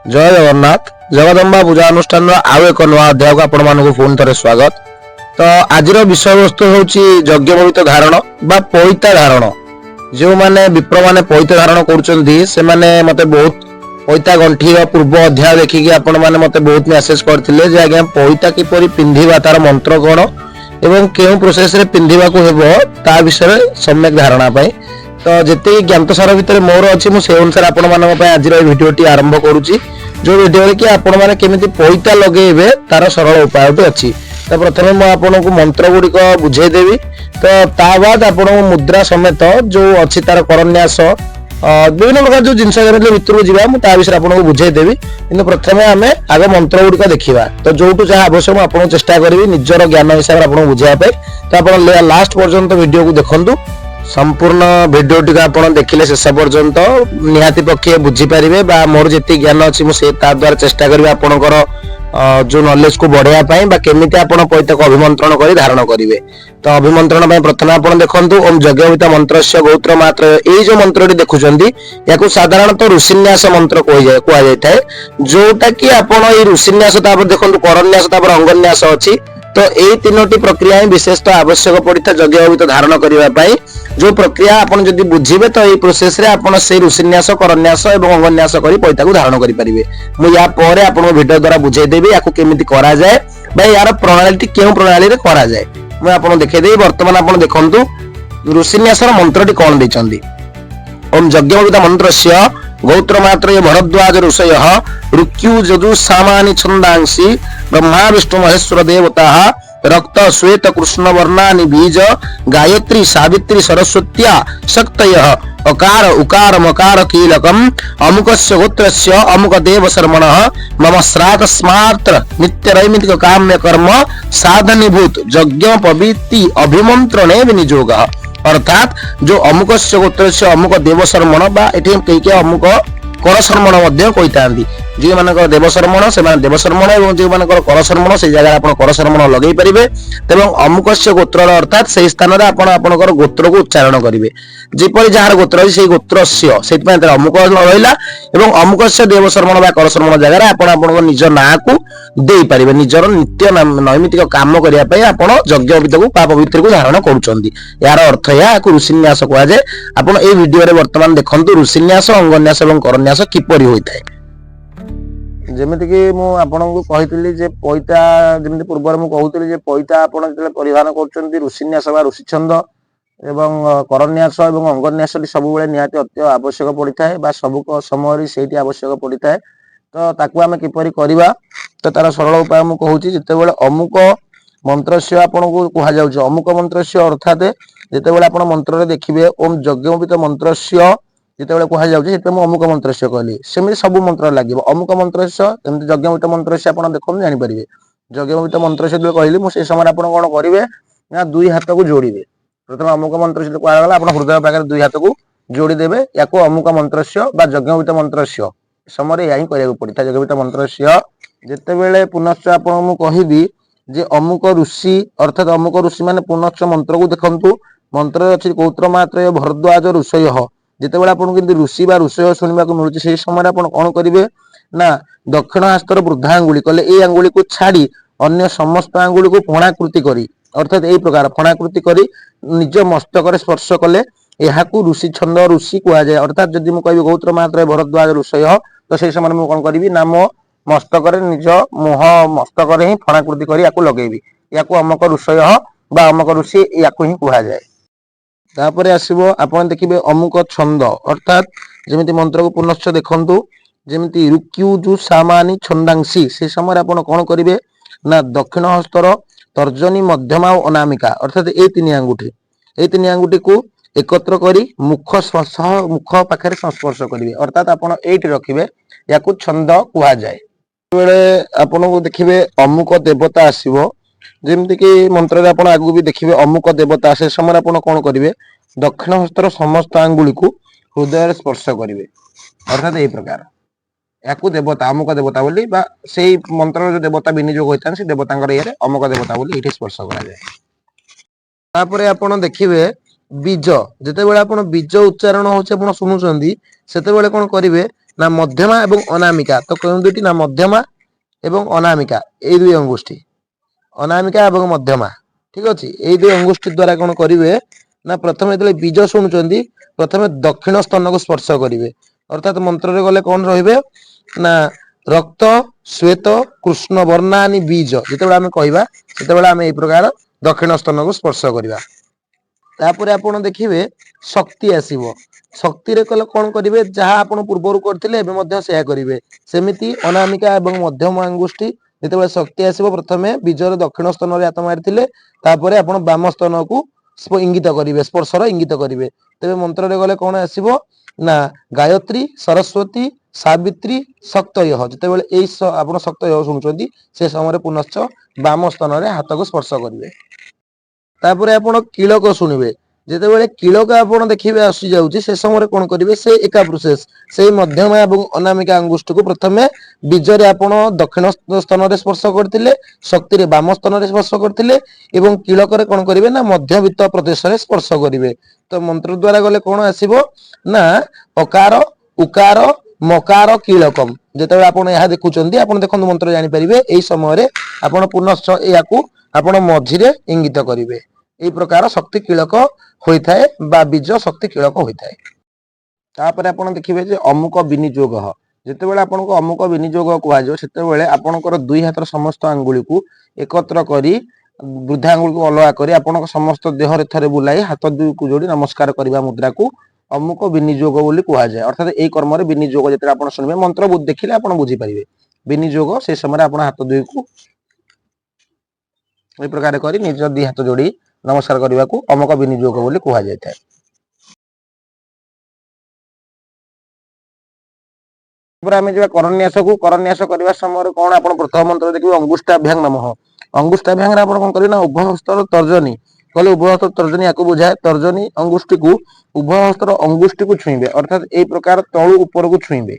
जय जगन्नाथ जगदम्बा पूजा अनुष्ठान आउ एक नुआ अध्याय को आपण मानक पुणी थे स्वागत। तो आज विषय वस्तु हूँ यज्ञोपवीत धारण बा पईता धारण। जो माने विप्र माने पईता धारण कर मते बहुत पईता गंठी पूर्व अध्याय देखिकी आपण माने मते बहुत मेसेज करथिले जे आज्ञा पईता किपरि पिंधिबा तार मंत्र कोन एवं केउ प्रोसेस रे पिंधिबा को हेबो ता विषय सम्यक धारणा पाई। तो जिते ज्ञातसार भितर मोर अच्छी मुझे अनुसार आपण मानक आज भिडियोटी आरंभ करुच्ची। जो भिडियो कि आपण मैंने केमिति पईता लगेबे तार सरल उपाय अच्छी। तो प्रथमे मुझे आपको मंत्र गुड़िक बुझेदेवी। तो ता बाद आपण मुद्रा समेत जो अच्छी तार करन्यास विभिन्न प्रकार जो जिनस भितर जावा मुझे विषय आपको बुझेदेवी। कि प्रथमे आम आग मंत्र गुड़िक देखा। तो जो जहाँ आवश्यक आपको चेष्टा करी निजर ज्ञान हिसाब से आपको बुझापे। तो आप लास्ट पर्यंत भिडियो को देखु। संपूर्ण भिडियो टी आपण देखिले शेष पर्यंत निहाती पक्षे बुझी पारिबे बा मोर जेति ज्ञान अछि मु से ता द्वारा चेष्टा करबे आपनकर जो नॉलेज को बढ़ाया पई बा केमिति आपण पईता को अभिमंत्रण करी धारण करिवे। तो अभिमंत्रण पई प्रथम आपण देखंतु ओम यज्ञोपवीत मंत्रस्य गोत्र मात्र एई जो मंत्रटी देखुचंदी याकू साधारणतः ऋषिन्यास मंत्र कोआ जाय थाए। जोटा कि आपण ए ऋषिन्यास तापर देखंतु करन्यास तापर अंगन्यास अछि। तो यही तीनोटी प्रक्रिया विशेषतः आवश्यक पड़ता यज्ञोपवीत धारण करने। जो प्रक्रिया आपन जदि बुझीबे तो ये प्रोसेस रे आपन से ऋषिन्यास करन्यास एवं अंगन्यास करी पईता को धारण करि परिबे। मु या परे आपन वीडियो द्वारा बुझाई देबी याकू केमिति करा जाय बा यार प्रणाली केउ प्रणाली रे करा जाय मु आपन देखे देबी। वर्तमान आपन देखंतु ऋषिन्यास मंत्रटी कोन दैचंदी। ओम यज्ञोपवीत मंत्रस्य गोत्र मात्र भरद्वाज ऋषयः ऋक्यु जदु सामानि छंदांसि ब्रह्मा विष्णु महेश्वर देवता रक्त श्वेत कृष्ण वर्णानि बीज गायत्री सावित्री सरस्वत्या शक्तयः अकार उकार मकार कीलकम अमुकस्य गोत्रस्य अमुक देव शर्मणः मम श्राद्ध स्मार्त्र नित्य नैमित्तिक काम्य कर्म साधनीभूत यज्ञ पविति अभिमंत्रणे विनियोगः। अर्थात जो अमुकस्य गोत्रस्य अमुक देव शर्मण बा एठी कई अमुक कर शर्मण कही जो मान देव शर्मण से देव शर्मण और जो मान कर शर्मण से जगह आप कर शर्मण लगे पारे। तेज अमुकस्य गोत्र अर्थात से स्थान में आपणकर गोत्र को उच्चारण करेंगे जपरी जार गोत्र अच्छे गोत्र से अमुक रहा अमुकस्य देव शर्मण बा कर शर्मण जगह आप निज ना को दे पारे निजर नित्य नैमित्तिक काम करने यज्ञोपवीत को पा पवित्र को धारण करुँच। यार अर्थ या ऋषिन्यास कहुए। आप भिडियो वर्तमान देखते ऋषिन्यास अंगन्यास और करन्यास किपरि होइथाय। जेमिति कि मु आपनको कहितली जे पईता जेमिति पूर्व मु कहूतली जे पईता आपण जे परिधान करचंती ऋषिन्यास बा ऋषिछंद एवं करन्यास एवं अंगन्यास सब बेले निहाती अत्य आवश्यक पड़िथाय बा सब समय सेठी आवश्यक पड़िथाय। तो ताकू आमे किपरि करिबा तो तार सरल उपाय मु कहूची। जते बेले अमुक मंत्रस्य आपनको कहा जाउछ अमुक मंत्रस्य अर्थात जते बेले आपण मंत्र रे देखिबे ओम यज्ञोपवीत मंत्रस्य जिते कह जाऊँगी अमुक मंत्रस्य कहली सेमि सब मंत्र लगे अमुक मंत्रस्य यज्ञोपवीत मंत्रस्य आप देखो जानीपर यज्ञोपवीत मंत्रस्य जो कहली मुझे समय आप कौन करेंगे ना दुई हाथ को जोड़े। प्रथम अमुक मंत्रस्य कहगला आप हृदय पाखे दुई हाथ को जोड़ीदेवे या अमुक मंत्रस्य यज्ञोपवीत मंत्रस्य समय या करा पड़ता है। यज्ञोपवीत मंत्रस्य जिते बड़े पुनश्च आप कहबी जे अमुक ऋषि अर्थात अमुक ऋषि मैंने पुनश्च मंत्र को देखु मंत्र अच्छी गोत्र मात्र भरद्वाज ऋषय जिते बड़े आपको ऋषि बा ऋषय शुणा मिलूँ से समय आप कौन करेंगे ना दक्षिण हस्तर वृद्धा आंगुली कहले ये आंगुली को छाड़ी अन्य समस्त आंगुली को फणाकृति करी अर्थात यही प्रकार फणाकृति करी निज मस्तक स्पर्श कले यहाँ ऋषि छंद ऋषि कहुए। अर्थात जदि मुझे कह गोत्र मात्र भरद्वाज ऋषय तो से समय मुझे कौन करी ना मो मस्तक निज मुह मस्तक ही फणाकृति करी लगेबी या अमुक ऋषय बा अमुक ऋषि या ही कहुए। तापर आसबो आपण देखिबे अमुक छंद अर्थात जेमिति मंत्र को पुनश्च देखंतु जेमिति ऋक्युजु सामानि छंदांसी से समय आपण कौन करेंगे ना दक्षिण हस्तर तर्जनी मध्यमा और अनामिका अर्थात ये तीन आंगुठी को एकत्र करी मुख स्पर्श मुख पाखे संस्पर्श करेंगे अर्थात आपण एठी रखिबे या छंद कहा जाए। बेले आपण को देखिबे अमुक देवता आसीबो जेमती कि मंत्र आप आगू भी देखिए अमुक देवता से समय आप कौन करेंगे दक्षिण हस्तर समस्त आंगुली को हृदय स्पर्श करेंगे अर्थात यही प्रकार या देवता अमुक देवता बोली से मंत्र जो देवता विनियोग होता है देवता ये अमुक देवता बोली ये स्पर्श कराए। आप देखिए बीज जिते बड़े आप बीज उच्चारण हो शुणुंट से कौन करेंगे ନା ମଧ୍ୟମା ଏବଂ ଅନାମିକା। ତ କେଉଁ ଦୁଇଟି ନା ମଧ୍ୟମା ଏବଂ ଅନାମିକା, ଏଇ ଦୁଇ ଅଙ୍ଗୁଷ୍ଠି, ଅନାମିକା ଏବଂ ମଧ୍ୟମା। ଠିକ ଅଛି, ଏଇ ଦୁଇ ଅଙ୍ଗୁଷ୍ଠି ଦ୍ଵାରା କଣ କରିବେ ନା ପ୍ରଥମେ ଯେତେବେଳେ ବୀଜ ଶୁଣୁଛନ୍ତି ପ୍ରଥମେ ଦକ୍ଷିଣ ସ୍ତନକୁ ସ୍ପର୍ଶ କରିବେ। ଅର୍ଥାତ ମନ୍ତ୍ରରେ ଗଲେ କଣ ରହିବେ ନା ରକ୍ତ ଶ୍ଵେତ କୃଷ୍ଣ ବର୍ଣ୍ଣାନି ବୀଜ ଯେତେବେଳେ ଆମେ କହିବା ସେତେବେଳେ ଆମେ ଏଇ ପ୍ରକାର ଦକ୍ଷିଣ ସ୍ତନକୁ ସ୍ପର୍ଶ କରିବା। ତାପରେ ଆପଣ ଦେଖିବେ ଶକ୍ତି ଆସିବ। ଶକ୍ତିରେ କଲେ କଣ କରିବେ, ଯାହା ଆପଣ ପୂର୍ବରୁ କରିଥିଲେ ଏବେ ମଧ୍ୟ ସେୟା କରିବେ। ସେମିତି ଅନାମିକା ଏବଂ ମଧ୍ୟମ ଅଙ୍ଗୁଷ୍ଠି ଯେତେବେଳେ ଶକ୍ତି ଆସିବ ପ୍ରଥମେ ବୀଜର ଦକ୍ଷିଣ ସ୍ତନରେ ହାତ ମାରିଥିଲେ, ତାପରେ ଆପଣ ବାମ ସ୍ତନକୁ ଇଙ୍ଗିତ କରିବେ, ସ୍ପର୍ଶର ଇଙ୍ଗିତ କରିବେ। ତେବେ ମନ୍ତ୍ରରେ ଗଲେ କଣ ଆସିବ ନା ଗାୟତ୍ରୀ ସରସ୍ୱତୀ ସାବିତ୍ରୀ ଶକ୍ତୟଃ। ଯେତେବେଳେ ଏଇ ଆପଣ ଶକ୍ତୟଃ ଶୁଣୁଛନ୍ତି ସେ ସମୟରେ ପୁନଶ୍ଚ ବାମ ସ୍ତନରେ ହାତକୁ ସ୍ପର୍ଶ କରିବେ। ତାପରେ ଆପଣ କିଳକ ଶୁଣିବେ। ଯେତେବେଳେ କିଳକ ଆପଣ ଦେଖିବେ ଆସି ଯାଉଛି ସେ ସମୟରେ କଣ କରିବେ, ସେ ଏକା ପ୍ରୋସେସ, ସେଇ ମଧ୍ୟମା ଏବଂ ଅନାମିକା ଅଙ୍ଗୁଷ୍ଠକୁ ପ୍ରଥମେ ବୀଜରେ ଆପଣ ଦକ୍ଷିଣ ସ୍ତନରେ ସ୍ପର୍ଶ କରିଥିଲେ, ଶକ୍ତିରେ ବାମ ସ୍ତନରେ ସ୍ପର୍ଶ କରିଥିଲେ ଏବଂ କିଳକରେ କଣ କରିବେ ନା ମଧ୍ୟବିତ୍ତ ପ୍ରଦେଶରେ ସ୍ପର୍ଶ କରିବେ। ତ ମନ୍ତ୍ର ଦ୍ଵାରା ଗଲେ କଣ ଆସିବ ନା ଅକାର ଉକାର ମକାର କିଳକମ୍। ଯେତେବେଳେ ଆପଣ ଏହା ଦେଖୁଛନ୍ତି ଆପଣ ଦେଖନ୍ତୁ ମନ୍ତ୍ର ଜାଣିପାରିବେ। ଏଇ ସମୟରେ ଆପଣ ପୁନଶ୍ଚ ଏହାକୁ ଆପଣ ମଝିରେ ଇଙ୍ଗିତ କରିବେ। ଏଇ ପ୍ରକାର ଶକ୍ତି କିଳକ ହୋଇଥାଏ ବା ବୀଜ ଶକ୍ତି କିଳକ ହୋଇଥାଏ। ତାପରେ ଆପଣ ଦେଖିବେ ଯେ ଅମୁକ ବିନିଯୋଗ। ଯେତେବେଳେ ଆପଣଙ୍କୁ ଅମୁକ ବିନିଯୋଗ କୁହାଯିବ ସେତେବେଳେ ଆପଣଙ୍କର ଦୁଇ ହାତର ସମସ୍ତ ଆଙ୍ଗୁଳିକୁ ଏକତ୍ର କରି ବୃଦ୍ଧା ଆଙ୍ଗୁଳିକୁ ଅଲଗା କରି ଆପଣଙ୍କ ସମସ୍ତ ଦେହରେ ଥରେ ବୁଲାଇ ହାତ ଦୁଇକୁ ଯୋଡି ନମସ୍କାର କରିବା ମୁଦ୍ରାକୁ ଅମୁକ ବିନିଯୋଗ ବୋଲି କୁହାଯାଏ। ଅର୍ଥାତ ଏଇ କର୍ମରେ ବିନିଯୋଗ ଯେତେବେଳେ ଆପଣ ଶୁଣିବେ ମନ୍ତ୍ର ଦେଖିଲେ ଆପଣ ବୁଝିପାରିବେ ବିନିଯୋଗ, সেই ସମୟରେ ଆପଣ ହାତ ଦୁଇକୁ এই ପ୍ରକାର କରି ନିଜ ଦି ହାତ ଯୋଡି ନମସ୍କାର କରିବାକୁ ଅମକ ବିନିଯୋଗ ବୋଲି କୁହାଯାଇଥାଏ। ତାପରେ ଆମେ ଯିବା କରନ୍ୟାସକୁ। କରନ୍ୟାସ କରିବା ସମୟରେ କଣ ଆପଣ ପ୍ରଥମ ମନ୍ତ୍ର ଦେଖିବେ ଅଙ୍ଗୁଷ୍ଠାଭ୍ୟାଂ ନମଃ। ଅଙ୍ଗୁଷ୍ଠାଭ୍ୟାଂରେ ଆପଣ କଣ କରିବେ ନା ଉଭୟ ହସ୍ତର ତର୍ଜନୀ, କହିଲେ ଉଭୟ ହସ୍ତର ତର୍ଜନୀ ୟାକୁ ବୁଝାଏ। ତର୍ଜନୀ ଅଙ୍ଗୁଷ୍ଠିକୁ ଉଭୟ ହସ୍ତର ଅଙ୍ଗୁଷ୍ଠିକୁ ଛୁଇଁବେ, ଅର୍ଥାତ ଏଇ ପ୍ରକାର ତଳୁ ଉପରକୁ ଛୁଇଁବେ।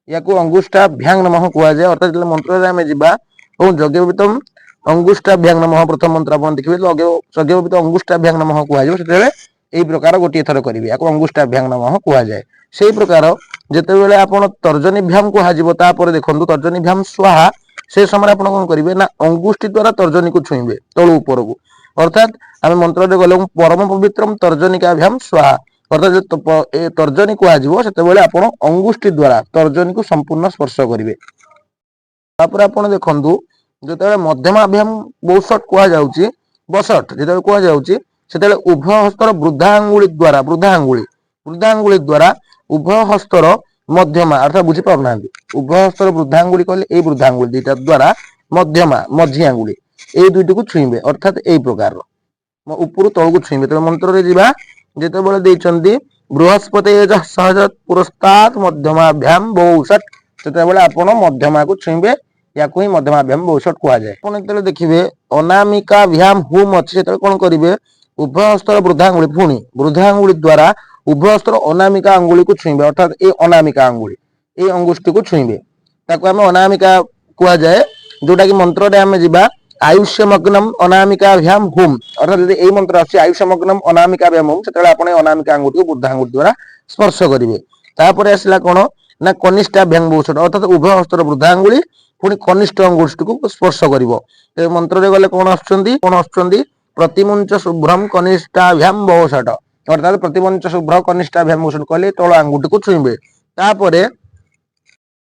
ୟାକୁ ଅଙ୍ଗୁଷ୍ଠାଭ୍ୟାଂ ନମଃ କୁହାଯାଏ। ଅର୍ଥାତ ଯେତେବେଳେ ମନ୍ତ୍ରରେ ଆମେ ଯିବା ଏବଂ ଯଜ୍ଞୋପବୀତମ୍ ଅଙ୍ଗୁଷ୍ଠାଭ୍ୟାଂ ନମଃ ପ୍ରଥମ ମନ୍ତ୍ର ଆପଣ ଦେଖିବେ ଯଜ୍ଞୋପବୀତ ଅଙ୍ଗୁଷ୍ଠାଭ୍ୟାଂ ନମଃ କୁହାଯିବ, ସେତେବେଳେ ଏଇ ପ୍ରକାର ଗୋଟିଏ ଥର କରିବେ, ୟାକୁ ଅଙ୍ଗୁଷ୍ଠାଭ୍ୟାଂ ନମଃ କୁହାଯାଏ। ସେଇ ପ୍ରକାର ଯେତେବେଳେ ଆପଣ ତର୍ଜନୀଭ୍ୟାମ୍ କୁହାଯିବ ତାପରେ ଦେଖନ୍ତୁ ତର୍ଜନୀଭ୍ୟାମ୍ ସ୍ୱାହା, ସେ ସମୟରେ ଆପଣ କଣ କରିବେ ନା ଅଙ୍ଗୁଷ୍ଠି ଦ୍ଵାରା ତର୍ଜନୀକୁ ଛୁଇଁବେ ତଳୁ ଉପରକୁ। ଅର୍ଥାତ ଆମେ ମନ୍ତ୍ରରେ ଗଲେ ପରମ ପବିତ୍ରମ୍ ତର୍ଜନିକାଭ୍ୟାମ୍ ସ୍ୱାହା, ଅର୍ଥାତ ଏ ତର୍ଜନୀ କୁହାଯିବ ସେତେବେଳେ ଆପଣ ଅଙ୍ଗୁଷ୍ଠି ଦ୍ଵାରା ତର୍ଜନୀକୁ ସମ୍ପୂର୍ଣ୍ଣ ସ୍ପର୍ଶ କରିବେ। ତାପରେ ଆପଣ ଦେଖନ୍ତୁ ଯେତେବେଳେ ମଧ୍ୟମାଭ୍ୟାମ୍ ବୌଷଟ୍ କୁହାଯାଉଛି, ବସଟ୍ ଯେତେବେଳେ କୁହାଯାଉଛି ସେତେବେଳେ ଉଭୟ ହସ୍ତର ବୃଦ୍ଧା ଆଙ୍ଗୁଳି ଦ୍ଵାରା ଉଭୟ ହସ୍ତର ମଧ୍ୟମା, ଅର୍ଥାତ ବୁଝିପାରୁନାହାନ୍ତି, ଉଭୟ ହସ୍ତର ବୃଦ୍ଧା ଆଙ୍ଗୁଳି କହିଲେ ଏଇ ବୃଦ୍ଧା ଆଙ୍ଗୁଳି ଦିଟା ଦ୍ଵାରା ମଧ୍ୟମା ମଝି ଆଙ୍ଗୁଳି ଏଇ ଦୁଇଟିକୁ ଛୁଇଁବେ। ଅର୍ଥାତ ଏଇ ପ୍ରକାରର ଉପରୁ ତଳକୁ ଛୁଇଁବେ। ତେବେ ମନ୍ତ୍ରରେ ଯିବା, ଯେତେବେଳେ ଦେଇଛନ୍ତି ବୃହସ୍ପତି ସହଜ ପୁରସ୍ତାତ୍ ମଧ୍ୟମାଭ୍ୟାମ୍ ବୌଷଟ୍, ସେତେବେଳେ ଆପଣ ମଧ୍ୟମାକୁ ଛୁଇଁବେ, ୟାକୁ ହିଁ ମଧ୍ୟମାଭ୍ୟାମ୍ ବୌଷଟ୍ କୁହାଯାଏ। ଆପଣ ଯେତେବେଳେ ଦେଖିବେ ଅନାମିକାଭ୍ୟାମ୍ ହୁମ୍ ଅଛି, ସେତେବେଳେ କଣ କରିବେ ଉଭୟ ହସ୍ତର ବୃଦ୍ଧା ଆଙ୍ଗୁଳି ପୁଣି ବୃଦ୍ଧା ଆଙ୍ଗୁଳି ଦ୍ଵାରା ଉଭୟ ହସ୍ତର ଅନାମିକା ଆଙ୍ଗୁଳିକୁ ଛୁଇଁବେ। ଅର୍ଥାତ ଏଇ ଅନାମିକା ଆଙ୍ଗୁଳି ଏଇ ଅଙ୍ଗୁଷ୍ଠିକୁ ଛୁଇଁବେ, ତାକୁ ଆମେ ଅନାମିକା କୁହାଯାଏ। ଯୋଉଟା କି ମନ୍ତ୍ରରେ ଆମେ ଯିବା ଆୟୁଷ୍ୟମଗ୍ନମ୍ ଅନାମିକାଭ୍ୟାମ୍ ହୁମ୍, ଅର୍ଥାତ ଯଦି ଏଇ ମନ୍ତ୍ର ଆସୁଛି ଆୟୁଷ୍ୟମଗ୍ନମ୍ ଅନାମିକାଭ୍ୟାମ୍ ହୁମ୍, ସେତେବେଳେ ଆପଣ ଏଇ ଅନାମିକା ଆଙ୍ଗୁଠିକୁ ବୃଦ୍ଧା ଆଙ୍ଗୁଠି ଦ୍ଵାରା ସ୍ପର୍ଶ କରିବେ। ତାପରେ ଆସିଲା କଣ ନା କନିଷ୍ଠାଭ୍ୟାମ୍ ବୌଷଟ୍, ଅର୍ଥାତ ଉଭୟ ହସ୍ତର ବୃଦ୍ଧା ଆଙ୍ଗୁଳି ପୁଣି କନିଷ୍ଠ ଅଙ୍ଗୁଷ୍ଠିକୁ ସ୍ପର୍ଶ କରିବ। ଏ ମନ୍ତ୍ରରେ ଗଲେ କଣ ଆସୁଛନ୍ତି ପ୍ରତିମୁଞ୍ଚ ଶୁଭ୍ରମ୍ କନିଷ୍ଠାଭ୍ୟାମ୍ ବୌଷଟ୍, ଅର୍ଥାତ ପ୍ରତିମୁଞ୍ଚ ଶୁଭ୍ର କନିଷ୍ଠାଭ୍ୟାମ୍ ବୌଷଟ୍ କହିଲେ ତଳ ଆଙ୍ଗୁଠିକୁ ଛୁଇଁବେ। ତାପରେ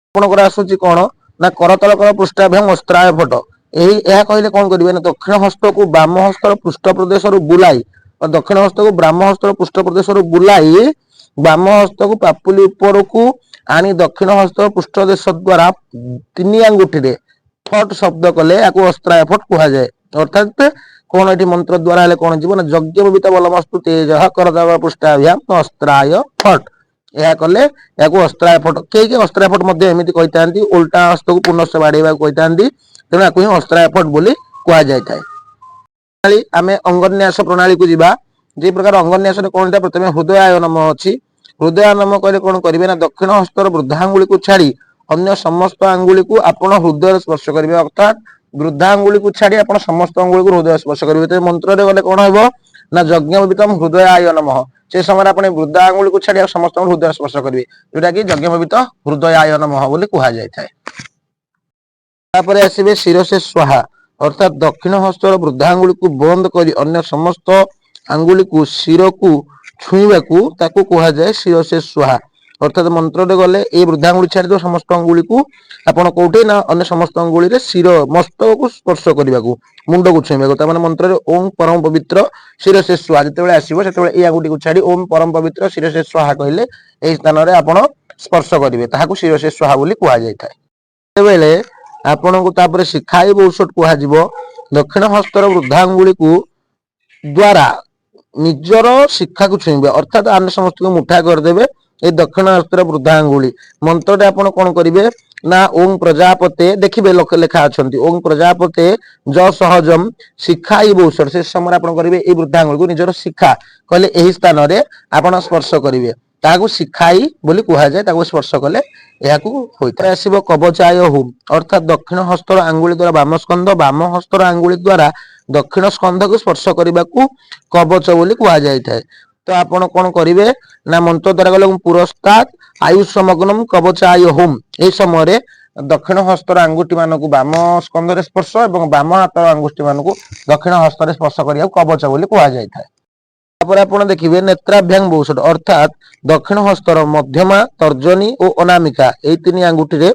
ଆପଣଙ୍କର ଆସୁଛି କଣ ନା କରତଳ କର ପୃଷ୍ଠାଭ୍ୟାମ୍ ଅସ୍ତ୍ରାୟ ଫଟ। ଏହା କହିଲେ କଣ କରିବେ ନା ଦକ୍ଷିଣ ହସ୍ତକୁ ବାମ ହସ୍ତର ପୃଷ୍ଠ ପ୍ରଦେଶରୁ ବୁଲାଇ, ଦକ୍ଷିଣ ହସ୍ତକୁ ବାମ ହସ୍ତର ପୃଷ୍ଠ ପ୍ରଦେଶରୁ ବୁଲାଇ ବାମ ହସ୍ତକୁ ପାପୁଲି ଉପରକୁ ଆଣି ଦକ୍ଷିଣ ହସ୍ତ ପୃଷ୍ଠ ଦେଶ ଦ୍ଵାରା ତିନି ଆଙ୍ଗୁଠିରେ ଫଟ୍ ଶବ୍ଦ କଲେ ୟାକୁ ଅସ୍ତ୍ରାୟ ଫଟ୍ କୁହାଯାଏ। ଅର୍ଥାତ କଣ ଏଠି ମନ୍ତ୍ର ଦ୍ଵାରା ହେଲେ କଣ ଯିବ ନା ଯଜ୍ଞୋପବୀତ ବଲମସ୍ତୁ ତେଜଃ କରତଳ ପୃଷ୍ଠାଭ୍ୟାମ୍ ଅସ୍ତ୍ରାୟ ଫଟ୍, ଏହା କଲେ ଏହାକୁ ଅସ୍ତ୍ରାୟ ଫଟ୍। କେହି ଅସ୍ତ୍ରାୟ ଫଟ୍ ମଧ୍ୟ ଏମିତି କହିଥାନ୍ତି, ଓଲଟା ହସ୍ତକୁ ପୁନଶ୍ଚ ବାଡେଇବାକୁ କହିଥାନ୍ତି, ତେଣୁ ୟାକୁ ହିଁ ଅସ୍ତ୍ରାୟ ଫଟ୍ ବୋଲି କୁହାଯାଇଥାଏ। ଆମେ ଅଙ୍ଗନ୍ୟାସ ପ୍ରଣାଳୀକୁ ଯିବା। ଯେ ପ୍ରକାର ଅଙ୍ଗନ୍ୟାସରେ କଣଟା ପ୍ରଥମେ ହୃଦୟାୟ ନମ ଅଛି। ହୃଦୟ ନମ କହିଲେ କଣ କରିବେ ନା ଦକ୍ଷିଣ ହସ୍ତର ବୃଦ୍ଧା ଆଙ୍ଗୁଳିକୁ ଛାଡି ଅନ୍ୟ ସମସ୍ତ ଆଙ୍ଗୁଳିକୁ ଆପଣ ହୃଦୟରେ ସ୍ପର୍ଶ କରିବେ। ଅର୍ଥାତ ବୃଦ୍ଧା ଆଙ୍ଗୁଳିକୁ ଛାଡି ଆପଣ ସମସ୍ତ ଆଙ୍ଗୁଳିକୁ ହୃଦୟ ସ୍ପର୍ଶ କରିବେ। ତେବେ ମନ୍ତ୍ରରେ ଗଲେ କଣ ହେବ ନା ଯଜ୍ଞୋପବୀତମ୍ ହୃଦୟାୟ ନମଃ। ସେ ସମୟରେ ଆପଣ ବୃଦ୍ଧା ଆଙ୍ଗୁଳିକୁ ଛାଡି ଆଉ ସମସ୍ତଙ୍କୁ ହୃଦୟ ସ୍ପର୍ଶ କରିବେ, ଯୋଉଟା କି ଯଜ୍ଞୋପବୀତ ହୃଦୟାୟ ନମଃ ବୋଲି କୁହାଯାଇଥାଏ। ତାପରେ ଆସିବେ ଶିରସେ ସ୍ୱାହା, ଅର୍ଥାତ୍ ଦକ୍ଷିଣ ହସ୍ତର ବୃଦ୍ଧା ଆଙ୍ଗୁଳିକୁ ବନ୍ଦ କରି ଅନ୍ୟ ସମସ୍ତ ଆଙ୍ଗୁଳିକୁ ଶିରକୁ ଛୁଇଁବାକୁ ତାକୁ କୁହାଯାଏ ଶିରସେ ସ୍ୱାହା। ଅର୍ଥାତ୍ ମନ୍ତ୍ରରେ ଗଲେ ଏଇ ବୃଦ୍ଧା ଆଙ୍ଗୁଳି ଛାଡିଦେବ, ସମସ୍ତ ଆଙ୍ଗୁଳିକୁ ଆପଣ କୋଉଠି ନା ଅନ୍ୟ ସମସ୍ତ ଆଙ୍ଗୁଳିରେ ଶିର ମସ୍ତକକୁ ସ୍ପର୍ଶ କରିବାକୁ, ମୁଣ୍ଡକୁ ଛୁଇଁବାକୁ। ତାମାନେ ମନ୍ତ୍ରରେ ଓಂ ପରମ ପବିତ୍ର ଶିରସେ ସ୍ୱାହା ଯେତେବେଳେ ଆସିବ ସେତେବେଳେ ଏଇ ଆଙ୍ଗୁଠିକୁ ଛାଡି ଓಂ ପରମ ପବିତ୍ର ଶିରସେ ସ୍ୱାହା କହିଲେ ଏହି ସ୍ଥାନରେ ଆପଣ ସ୍ପର୍ଶ କରିବେ, ତାହାକୁ ଶିରସେ ସ୍ୱାହା ବୋଲି କୁହାଯାଇଥାଏ। ସେତେବେଳେ ଆପଣଙ୍କୁ ତାପରେ ଶିଖାଇ ଔଷଧ କୁହାଯିବ। ଦକ୍ଷିଣ ହସ୍ତର ବୃଦ୍ଧା ଆଙ୍ଗୁଳିକୁ ଦ୍ଵାରା ନିଜର ଶିଖାକୁ ଛୁଇଁବେ, ଅର୍ଥାତ୍ ଆମେ ସମସ୍ତଙ୍କୁ ମୁଠା କରିଦେବେ ଏଇ ଦକ୍ଷିଣ ହସ୍ତର ବୃଦ୍ଧା ଆଙ୍ଗୁଳି। ମନ୍ତ୍ରଟେ ଆପଣ କଣ କରିବେ ନା ଓಂ ପ୍ରଜାପତେ, ଦେଖିବେ ଲେଖା ଅଛନ୍ତି ଓಂ ପ୍ରଜାପତେ ଜ ସହଜମ ଶିଖାଇ ଔଷଧ। ସେ ସମୟରେ ଆପଣ କରିବେ ଏଇ ବୃଦ୍ଧା ଆଙ୍ଗୁଳିକୁ ନିଜର ଶିଖା କହିଲେ ଏହି ସ୍ଥାନରେ ଆପଣ ସ୍ପର୍ଶ କରିବେ, ତାହାକୁ ଶିଖାଇ ବୋଲି କୁହାଯାଏ। ତାକୁ ସ୍ପର୍ଶ କଲେ ଏହାକୁ ହୋଇଥାଏ। ଆସିବ କବଚାୟ ହୁମ୍, ଅର୍ଥାତ୍ ଦକ୍ଷିଣ ହସ୍ତର ଆଙ୍ଗୁଳି ଦ୍ୱାରା ବାମ ସ୍କନ୍ଧ, ବାମ ହସ୍ତର ଆଙ୍ଗୁଳି ଦ୍ୱାରା ଦକ୍ଷିଣ ସ୍କନ୍ଧକୁ ସ୍ପର୍ଶ କରିବାକୁ କବଚ ବୋଲି କୁହାଯାଇଥାଏ। ତ ଆପଣ କଣ କରିବେ ନା ମନ୍ତ୍ର ଦ୍ୱାରା ଗଲେ ପୁରସ୍ତାତ୍ ଆୟୁଷ ସମଗ୍ନମ୍ କବଚାୟ ହୁମ୍, ଏହି ସମୟରେ ଦକ୍ଷିଣ ହସ୍ତର ଆଙ୍ଗୁଠି ମାନଙ୍କୁ ବାମ ସ୍କନ୍ଧରେ ସ୍ପର୍ଶ ଏବଂ ବାମ ହାତର ଆଙ୍ଗୁଠି ମାନଙ୍କୁ ଦକ୍ଷିଣ ହସ୍ତରେ ସ୍ପର୍ଶ କରିବାକୁ କବଚ ବୋଲି କୁହାଯାଇଥାଏ। ତାପରେ ଆପଣ ଦେଖିବେ ନେତ୍ରାଭ୍ୟାଙ୍ଗ ଔଷଧ, ଅର୍ଥାତ୍ ଦକ୍ଷିଣ ହସ୍ତର ମଧ୍ୟମା, ତର୍ଜନୀ ଓ ଅନାମିକା ଏଇ ତିନି ଆଙ୍ଗୁଠିରେ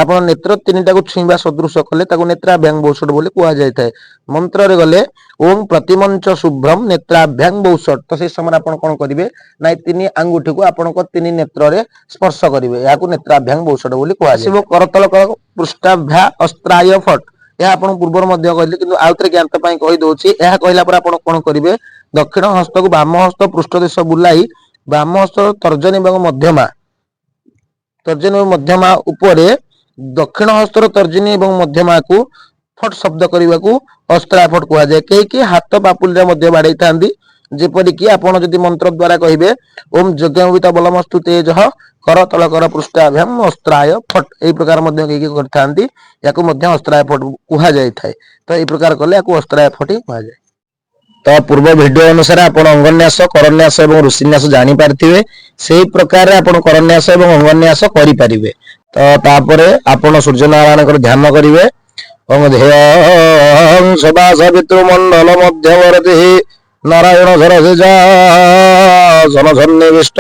ଆପଣ ନେତ୍ର ତିନିଟାକୁ ଛୁଇଁବା ସଦୃଶ କଲେ ତାକୁ ନେତ୍ରାଭ୍ୟାଙ୍ଗ ଔଷଧ ବୋଲି କୁହାଯାଇଥାଏ। ମନ୍ତ୍ରରେ ଗଲେ ଓಂ ପ୍ରତିମଞ୍ଚ ଶୁଭ୍ରମ୍ ନେତ୍ରାଭ୍ୟାଙ୍ଗ ଔଷଧ, ତ ସେଇ ସମୟରେ ଆପଣ କଣ କରିବେ ନା ଏଇ ତିନି ଆଙ୍ଗୁଠିକୁ ଆପଣଙ୍କ ତିନି ନେତ୍ରରେ ସ୍ପର୍ଶ କରିବେ, ଏହାକୁ ନେତ୍ରାଭ୍ୟାଙ୍ଗ ଔଷଧ ବୋଲି କୁହାଯିବ। କରତଳ ପୃଷ୍ଠାଭ୍ୟା ଅସ୍ତ୍ରାୟ ଫଟ୍, ଏହା ଆପଣ ପୂର୍ବରୁ ମଧ୍ୟ କହିଲି କିନ୍ତୁ ଆଉ ଥରେ ଜ୍ଞାତ ପାଇଁ କହିଦଉଛି। ଏହା କହିଲା ପରେ ଆପଣ କଣ କରିବେ ଦକ୍ଷିଣ ହସ୍ତକୁ ବାମ ହସ୍ତ ପୃଷ୍ଠ ଦେଶ ବୁଲାଇ ବାମ ହସ୍ତ ତର୍ଜନୀ ଏବଂ ମଧ୍ୟମା ଉପରେ ଦକ୍ଷିଣ ହସ୍ତର ତର୍ଜନୀ ଏବଂ ମଧ୍ୟମାକୁ ଫଟ୍ ଶବ୍ଦ କରିବାକୁ ଅସ୍ତ୍ରାୟ ଫଟ୍ କୁହାଯାଏ। କେହି କେହି ହାତ ପାପୁଲିରେ ମଧ୍ୟ ବାଡେଇଥାନ୍ତି, ଯେପରିକି ଆପଣ ଯଦି ମନ୍ତ୍ର ଦ୍ୱାରା କହିବେ ଓಂ ଯଜ୍ଞୋପବୀତ ବଲମସ୍ତୁ ତେଜଃ କର ତଳ କର ପୃଷ୍ଠାଭ୍ୟାମ ଅସ୍ତ୍ରାୟ ଫଟ୍, ଏହି ପ୍ରକାର ମଧ୍ୟ କେହି କେହି କରିଥାନ୍ତି, ୟାକୁ ମଧ୍ୟ ଅସ୍ତ୍ରାୟ ଫଟ୍ କୁହାଯାଇଥାଏ। ତ ଏହି ପ୍ରକାର କଲେ ୟାକୁ ଅସ୍ତ୍ରାୟ ଫଟ୍ ହିଁ କୁହାଯାଏ। ତ ପୂର୍ବ ଭିଡିଓ ଅନୁସାରେ ଆପଣ ଅଙ୍ଗନ୍ୟାସ, କରନ୍ୟାସ ଏବଂ ଋଷିନ୍ୟାସ ଜାଣିପାରିଥିବେ, ସେଇ ପ୍ରକାର ଆପଣ କରନ୍ୟାସ ଏବଂ ଅଙ୍ଗନ୍ୟାସ କରିପାରିବେ। ତ ତାପରେ ଆପଣ ସୂର୍ଯ୍ୟନାରାୟଣଙ୍କର ଧ୍ୟାନ କରିବେ। ଓଂ ଧ୍ୟଂ ସଦା ସବିତୃମଣ୍ଡଳ ମଧ୍ୟବର୍ତ୍ତୀ ନାରାୟଣ ସରସିଜା ସନସନ୍ନିବିଷ୍ଟ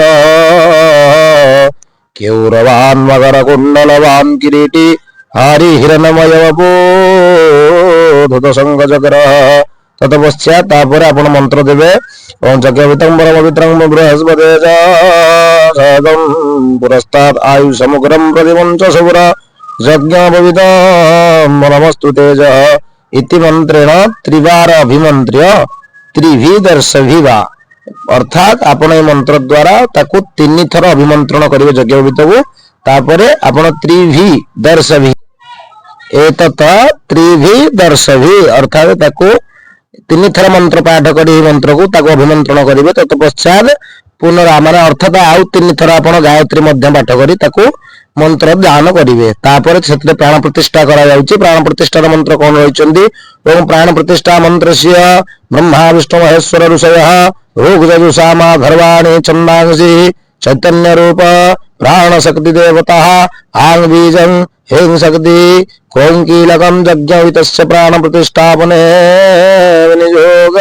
କେଉରବାନ୍ ମକର କୁଣ୍ଡଲବାନ୍ କିରୀଟି ହାରି ହିରଣ୍ୟମୟ ବପୂ ଶଙ୍ଖ ଚକ୍ର ତତ୍ପଶ୍ଚାତ୍ ତାପରେ ଆପଣ ମନ୍ତ୍ର ଦେବେ ଓଂ ଯଜ୍ଞୋପବୀତଂ ପରମପବିତ୍ରଂ ବୃହସ୍ପତେ ପୁରସ୍ତାତ୍ ଆୟୁ ସମଗ୍ରମ୍ ପ୍ରତିମଞ୍ଚ ଶୁଭ୍ର ଯଜ୍ଞୋପବୀତଂ ବଲମସ୍ତୁ ତେଜଃ ଇତି ମନ୍ତ୍ରେଣ ତ୍ରିବାର ଅଭିମନ୍ତ୍ର୍ୟ ତ୍ରିଭି ଦର୍ଶଭିବା, ଅର୍ଥାତ୍ ଆପଣ এই ମନ୍ତ୍ର ଦ୍ୱାରା ତାକୁ 3 ଥର ଅଭିମନ୍ତ୍ରଣ କରିବେ ଯଜ୍ଞୋପବୀତକୁ। ତାପରେ ଆପଣ ତ୍ରିଭି ଦର୍ଶଭି ଏତତ ତ୍ରିଭି ଦର୍ଶଭି, ଅର୍ଥାତ୍ ତାକୁ 3 ଥର ମନ୍ତ୍ର ପାଠ କରି ଏହି ମନ୍ତ୍ରକୁ ତାକୁ ଅଭିମନ୍ତ୍ରଣ କରିବେ। ତତ୍ପଶ୍ଚାତ୍ ପୁନରାମାନ ଅର୍ଥାତ୍ ଆଉ 3 ଥର ଆପଣ ଗାୟତ୍ରୀ ମଧ୍ୟ ପାଠ କରି ତାକୁ ମନ୍ତ୍ର ଦାନ କରିବେ। ତାପରେ ସେଥିରେ ପ୍ରାଣ ପ୍ରତିଷ୍ଠା କରାଯାଉଛି। ପ୍ରାଣ ପ୍ରତିଷ୍ଠାର ମନ୍ତ୍ର କଣ ରହିଛନ୍ତି ଏବଂ ପ୍ରାଣ ପ୍ରତିଷ୍ଠା ମନ୍ତ୍ରସ୍ୟ ବ୍ରହ୍ମା ବିଷ୍ଣୁ ମହେଶ୍ୱର ଋଷୟଃ ଋଗ୍ଯଜୁଷାମ ଗର୍ଭାଣୀ ଛନ୍ଦାଂସି ଚୈତନ୍ୟ ରୂପ ପ୍ରାଣ ଶକ୍ତି ଦେବତା ଆଂ ବୀଜଂ ହେଂ ଶକ୍ତି କ୍ରୌଂ କୀଲକଂ ଯଜ୍ଞୋପବୀତସ୍ୟ ପ୍ରାଣ ପ୍ରତିଷ୍ଠାପନେ ବିନିଯୋଗ।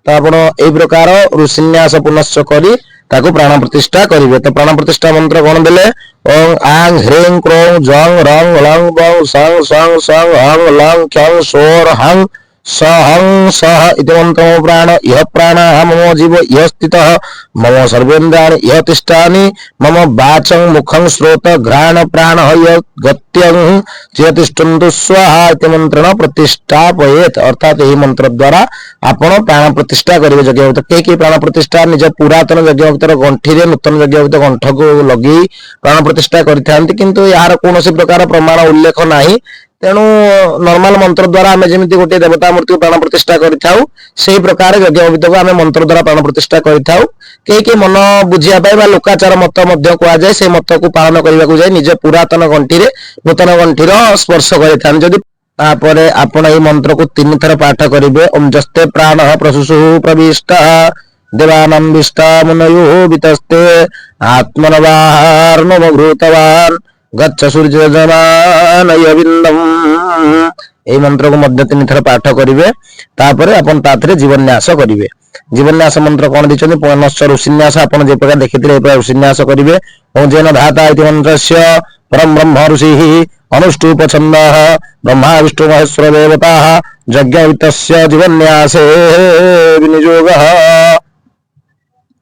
ତ ଆପଣ এই ପ୍ରକାର ଋଷିନ୍ୟାସ ପୁନଶ୍ଚ କରି ତାକୁ ପ୍ରାଣ ପ୍ରତିଷ୍ଠା କରିବେ। ତ ପ୍ରାଣ ପ୍ରତିଷ୍ଠା ମନ୍ତ୍ର କଣ ଦେଲେ ଓଂ ଆଂ ହ୍ରିଂ କ୍ରୌଂ ଜଂ ରଂ ଲଂ ବଂ ସଂ ସଂ ସଂ ହଂ ଲଂ ଖ୍ୟଂ ସୋର୍ ହଂ ସହଂ ସହ ଇତି ମନ୍ତ୍ର ପ୍ରାଣ ଇହ ପ୍ରାଣ ମମ ଜୀବ ଇହ ସ୍ଥିତଃ ମମ ସର୍ବେନ୍ଦ୍ରାଣି ଇହ ତିଷ୍ଠାନି ମମ ବାଚଂ ମୁଖଂ ଶ୍ରୋତ ଘ୍ରାଣ ପ୍ରାଣ ଗତ୍ୟଂ ଚିତିଷ୍ଠନ୍ତୁ ସ୍ୱାହା ଇତି ମନ୍ତ୍ରଣ ପ୍ରତିଷ୍ଠାପୟେତ୍, ଅର୍ଥାତ୍ ଏହି ମନ୍ତ୍ର ଦ୍ୱାରା ଆପଣ ପ୍ରାଣ ପ୍ରତିଷ୍ଠା କରିବେ ଯଜ୍ଞୋପବୀତ। କେହି କେହି ପ୍ରାଣ ପ୍ରତିଷ୍ଠା ନିଜ ପୁରାତନ ଯଜ୍ଞୋପବୀତର ଗଣ୍ଠିରେ ନୂତନ ଯଜ୍ଞୋପବୀତ ଗଣ୍ଠକୁ ଲଗେଇ ପ୍ରାଣ ପ୍ରତିଷ୍ଠା କରିଥାନ୍ତି, କିନ୍ତୁ ଏହାର କୌଣସି ପ୍ରକାର ପ୍ରମାଣ ଉଲ୍ଲେଖ ନାହିଁ। ତେଣୁ ନର୍ମାଲ ମନ୍ତ୍ର ଦ୍ୱାରା ଆମେ ଯେମିତି ଗୋଟିଏ ଦେବତା ମୂର୍ତ୍ତିକୁ ପ୍ରାଣ ପ୍ରତିଷ୍ଠା କରିଥାଉ, ସେହି ପ୍ରକାର ଯଜ୍ଞୋପବୀତକୁ ଆମେ ମନ୍ତ୍ର ଦ୍ୱାରା ପ୍ରାଣ ପ୍ରତିଷ୍ଠା କରିଥାଉ। କେହି କେହି ମନ ବୁଝିବା ପାଇଁ ବା ଲୋକାଚାର ମତ ମଧ୍ୟ କୁହାଯାଏ, ସେ ମତକୁ ପାଳନ କରିବାକୁ ଯାଇ ନିଜ ପୁରାତନ ଗଣ୍ଠିରେ ନୂତନ ଗଣ୍ଠିର ସ୍ପର୍ଶ କରିଥାନ୍ତି। ଯଦି तापरे आपण एई मंत्र को 3 थर पाठ करिवे। ओम जस्ते प्राणः प्रसुषु प्रविष्टः देवानां विष्टा मुनयो वितस्ते आत्मनवार्णवभूतवान् गच्छ सूर्यजमानय बिंदम। এই মন্ত্র को मध्य 3 थर पाठ करिवे। तापरे आपण ताथरे जीवन्यास करिवे। जीवन्यास मंत्र कोन दिचନ୍ତି पुनश्च ऋषिन्यास आपण जे प्रकार देखिथिले ए प्रकार ऋषिन्यास करिवे। ओम जेन धाता इति मंत्रस्य परम ब्रह्म ऋषिः अनुष्टुप छन्दः ब्रह्मा विष्णु महेश्वर देवताः यज्ञवित्तस्य जीवन्यासे विनियोगः।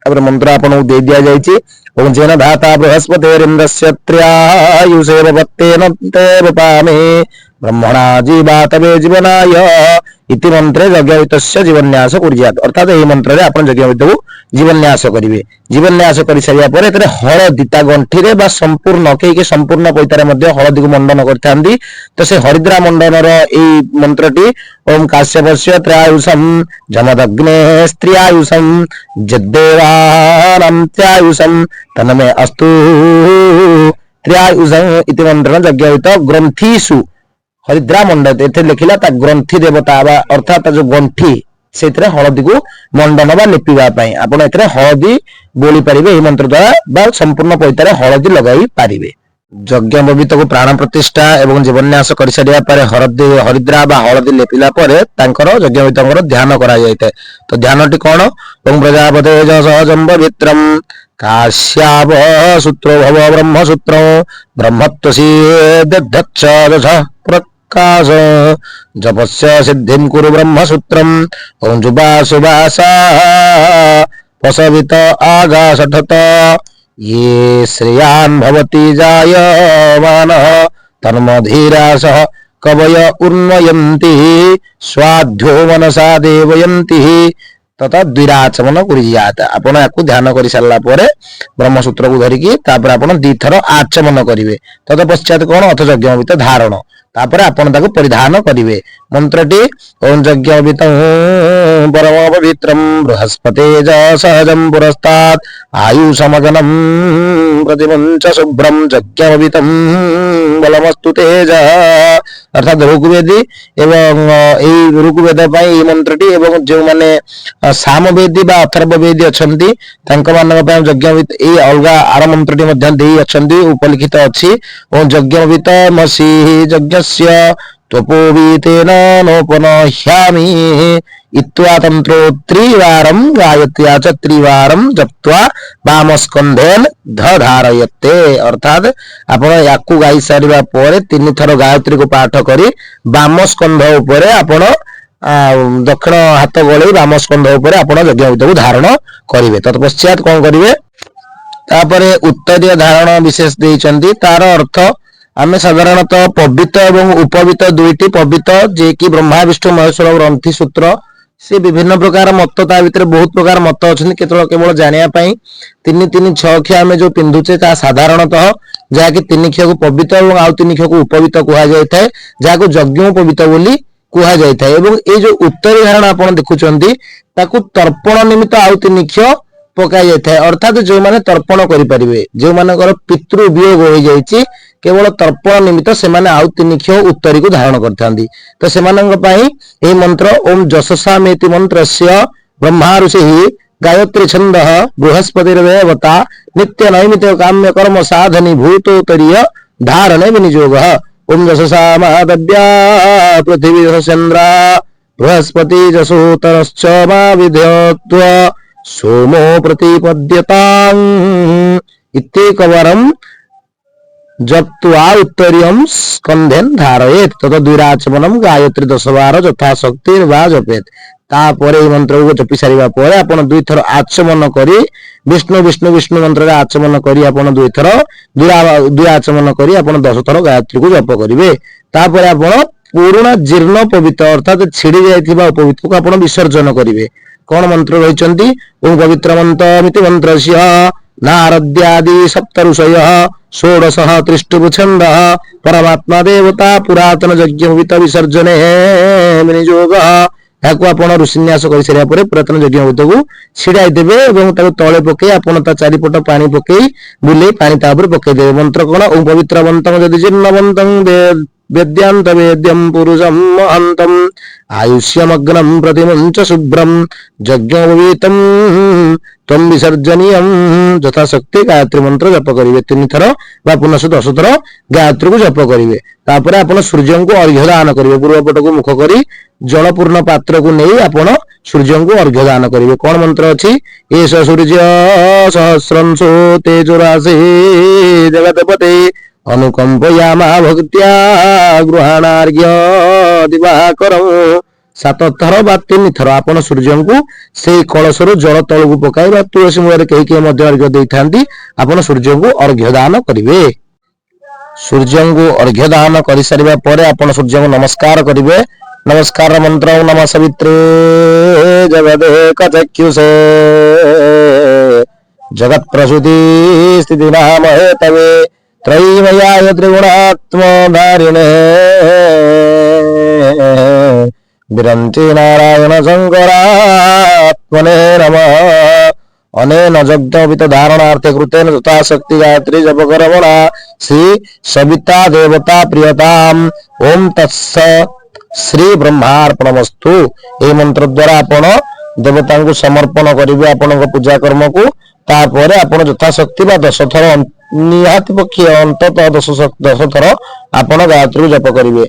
अब मंत्र आपण दे दिया जायछि। ओम जेन धाता बृहस्पतिरिन्द्रस्य त्रयायुषेव वत्तेन तेव पामे ब्रह्मणा जीवातवे जीवनाय इति मंत्रे यज्ञवित्तस्य जीवन्यास कुर्यात्। अर्थात एही मंत्र रे आपण यज्ञवित्त को जीवन्यास करिवे। जीवन्यास करि सारिया परे एतरे हळदी ता गंठी रे बा संपूर्ण के संपूर्ण पैतारे मध्ये हळदी को मंडन करथांदी। तो से हरिद्रा मंडन रो एई मंत्रटी ओम काश्यपस्य त्रयायुषम जमदग्ने स्त्रियायुषम जद्देवानां त्रयायुषम तन्मे अस्तु त्रयायुषम इति मंत्रेण यज्ञवित्त ग्रंथिषु हरिद्रा मंडत एथे लिखिला ता ग्रंथि देवता बा अर्थात जो गंठी सेतरे हळदी को मंडन बा लेपिबा पई आपण एथरे हळदी बोली परिबे। एही मंत्र द्वारा बा संपूर्ण पैतारे हळदी लगाई पारिबे। यज्ञ बबित को प्राण प्रतिष्ठा एवं जीवन्यास करि सारिया परे हरिद्रा बा हळदी लेपिला परे तांकर यज्ञ बबितंकर ध्यान करा जायते। तो ध्यानटी कोन ओम प्रजापते सहजंब वित्रम काश्याप सूत्रो भव ब्रह्म सूत्रो ब्रह्मत्वसी दद्धच्छ प्रकाश जपस्य सिद्धिं कुरु ब्रह्म सूत्रम ओम जुबा सुबासा पसवित आगासठत ये श्रेयान् भवति जायमानः तन्मधीरासः कवय उन्मयन्ति स्वाध्यो मनसा देवयन्ति तथा द्विराचमन कुरियात। आपण याकु ध्यान करि सारला परे ब्रह्मसूत्र को धरिकी तापर आपण 2 थर आचमन करिवे। तद पश्चात कोन अथ यज्ञवित धारण तापर आपण ताको परिधान करिवे। मंत्रटी ओम यज्ञवितं परम पवित्रम बृहस्पते ज सहजं पुरस्तात् आयु समगनं प्रतिमंच शुभ्रम यज्ञवितं बलमस्तु तेज। अर्थात ऋग्वेदी एवं एई ऋग्वेद पई ई मंत्रटी एवं जो माने सामवेदी बा अथर्ववेदी अछंती तांक मानक पई यज्ञवित एई अलगा आर मंत्रटी मध्ये देई अछंती उपलिखित अछि। ओम यज्ञवित मसी यज्ञस्य त्वपोवीतेन नोपनह्यामि इत्वा तंत्रो त्रिवारं गायत्र्या च त्रिवारं जप्त्वा वामस्कंधेन धारयते। अर्थात आपण याकु गाई सारिबा परे 3 थर गायत्री को पाठ करी वामस्कंध उपरे आपण दक्षिण हाथ गळे वामस्कंध उपरे आपण यज्ञवित को धारण करिवे। तत्पश्चात कोन करिवे तापरे उत्तरीय धारण विशेष देइचंती। तार अर्थ आमे साधारणतः पवित्र एवं उपवित दुईटी पवित्र जे कि ब्रह्मा विष्णु महेश्वर ग्रंथि सूत्र से विभिन्न प्रकार मत ता भितर बहुत प्रकार मत अछि। केवल जानिया पई 3-3-6 ख आमे जो पिंधुचे ता साधारणतः जा कि 3 ख को पवित्र एवं आउ 3 ख को उपवित कुहा जाय थाए जा को यज्ञ उपवित बोली कुहा जाय थाए। एवं ए जो उत्तरी धारण आपण देखुचंदी ताकू तर्पण निमित्त आउ 3 ख पकाई जाय थाए। अर्थात जो माने तर्पण करि परिबे जो मानकर पितृ वियोग हो जायछि केवल तर्पण निमित्त से माने आउ 3 ख उत्तरी को धारण करथांदी। तो सेमानंग पई ए मंत्र ओम जससामेति मंत्रस्य ब्रह्मा ऋषिः गायत्री छन्दः बृहस्पतिर्देवता नित्य नैमित काम्य कर्म साधनी भूतोत्तरीय धारणे विनियोगः। ओम जससामादव्या पृथिवी चंद्रा बृहस्पति जसोतरश्च मा विद्यत्व सोमो प्रतिपद्यतां इत्येकवारं जप्त्वा उत्तरीयं स्कंधेन धारयेत तत द्विराचमनम गायत्री 10 बार यथाशक्ति वा जपेत। तापर ए मंत्र को जपि सारिबा परे आपण 2 थर आचमन करी विष्णु विष्णु विष्णु मंत्र रे आचमन करी आपण 2 थर द्विराचमन करी आपण 10 थर गायत्री को जप करिवे। तापर आपण पुराना जीर्ण पवित्र अर्थात छिड़ी जायथिबा पवित्र को आपण विसर्जन करिवे। कोन मंत्र रहिचंती ओम पवित्रमन्तमिति मंत्रस्य नारद्यादि सप्तऋषयः षोडशः त्रिष्टुभछन्दः परमात्मा देवता पुरातन यज्ञवित विसर्जने विनियोगः। याकु आपण ऋषिन्यास करि सारिया परे पुरातन यज्ञवित को छिड़ाई देबे एवं ताको तळे पके आपण ता चारिपट पानी पके बुले पानी ता ऊपर पके देबे। मंत्र कोन ओम पवित्रवन्तं यदि जीर्णवन्तं वेद्यान्त वेद्यं पुरुषं महान्तं आयुष्यमग्नं प्रतिमुञ्च शुभ्रं यज्ञोपवीतं त्वं विसर्जनीयं ଯଥାଶକ୍ତି ଗାୟତ୍ରୀ ମନ୍ତ୍ର ଜପ କରିବେ 3 ଥର ବା ପୁନଃ 10 ଥର ଗାୟତ୍ରୀକୁ ଜପ କରିବେ। ତାପରେ ଆପଣ ସୂର୍ଯ୍ୟଙ୍କୁ ଅର୍ଘ୍ୟ ଦାନ କରିବେ। ପୂର୍ବ ପଟକୁ ମୁଖ କରି ଜଳପୂର୍ଣ୍ଣ ପାତ୍ରକୁ ନେଇ ଆପଣ ସୂର୍ଯ୍ୟଙ୍କୁ ଅର୍ଘ୍ୟ ଦାନ କରିବେ। କଣ ମନ୍ତ୍ର ଅଛି? ଏଷ ସୂର୍ଯ୍ୟ ସହସ୍ରଂଶୋ ତେଜୋରାସେ ଜଗତପତେ ଅନୁକମ୍ପୟାମା ଭକ୍ତ୍ୟା ଗୃହାଣାର୍ଘ୍ୟ ଦିବାକରଂ। 7 ଥର ବା 3 ଥର ଆପଣ ସୂର୍ଯ୍ୟଙ୍କୁ ସେଇ କଳସରୁ ଜଳ ତଳକୁ ପକାଇ ବା ତୁଳସୀ ମୂଳରେ କେହି ମଧ୍ୟ ଅର୍ଘ୍ୟ ଦେଇଥାନ୍ତି, ଆପଣ ସୂର୍ଯ୍ୟଙ୍କୁ ଅର୍ଘ୍ୟ ଦାନ କରିବେ। ସୂର୍ଯ୍ୟଙ୍କୁ ଅର୍ଘ୍ୟ ଦାନ କରିସାରିବା ପରେ ଆପଣ ସୂର୍ଯ୍ୟଙ୍କୁ ନମସ୍କାର କରିବେ। ନମସ୍କାର ମନ୍ତ୍ର ନମ ସବିତ୍ରେ ଜଗଦେକ ଚକ୍ଷୁଷେ ଜଗତ୍ ପ୍ରସୂତି ସ୍ଥିତି ନାମ ହେତବେ त्रयीमयाय त्रिगुणात्मधारिणे विरंचि नारायण शंकरात्मने नमः। अनेन जग्धवित धारणार्थे कृतेन यथाशक्ति गायत्री जपकर्मणा श्री सविता देवता प्रियताम। ओम तत्स श्री ब्रह्मार्पणमस्तु। ए मंत्र द्वारा आपण देवता को समर्पण करिवे आपण पूजा कर्म को। तापर आपण यथाशक्ति बा 10 थर निहाती पक्षी अंततः 10 थर आपण गायत्री जप करिवे।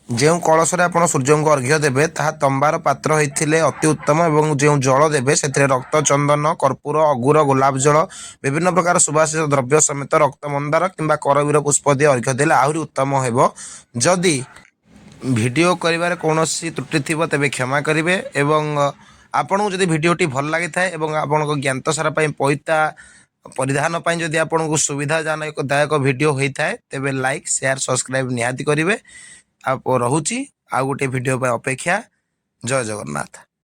जो कलश आप सूर्य को अर्घ्य देवे ता तंबार पात्र होते अति उत्तम और जो जल देवे से रक्त चंदन कर्पूर अगुर गोलाप जल विभिन्न प्रकार सुवासित द्रव्य समेत रक्त मंदार किंबा करवीर पुष्प दिए अर्घ्य देले आहरी उत्तम हेबो। जदि वीडियो करिवार कौनसी त्रुटि थी तेज क्षमा करेंगे। आपन को जदि वीडियोटी भल लगी था आपण ज्ञात सारा पैता परिधान जदि आपन को सुविधाजनकदायक वीडियो होता है तेज लाइक शेयर सब्सक्राइब निहाती करेंगे। आप रहुची आ गोटे वीडियो अपेक्षा। जय जगन्नाथ।